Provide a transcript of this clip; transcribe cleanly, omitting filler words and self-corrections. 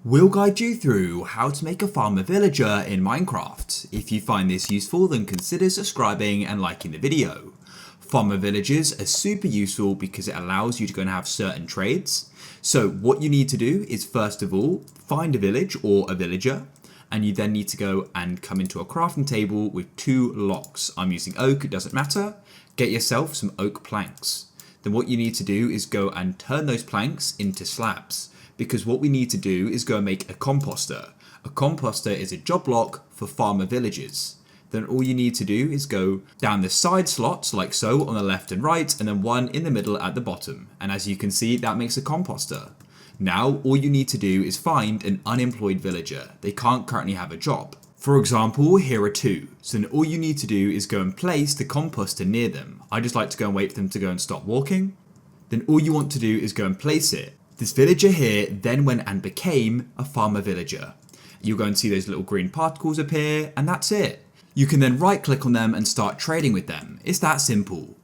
We'll guide you through how to make a farmer villager in Minecraft. If you find this useful, then consider subscribing and liking the video. Farmer villagers are super useful because it allows you to go and have certain trades. So what you need to do is first of all, find a village or a villager, and you then need to go and come into a crafting table with 2 logs. I'm using oak, it doesn't matter. Get yourself some oak planks. Then what you need to do is go and turn those planks into slabs. Because what we need to do is go and make a composter. A composter is a job block for farmer villages. Then all you need to do is go down the side slots like so on the left and right, and then one in the middle at the bottom. And as you can see, that makes a composter. Now all you need to do is find an unemployed villager. They can't currently have a job. For example, here are 2. So then all you need to do is go and place the composter near them. I just like to go and wait for them to go and stop walking. Then all you want to do is go and place it. This villager here then went and became a farmer villager. You'll go and see those little green particles appear, and that's it. You can then right click on them and start trading with them. It's that simple.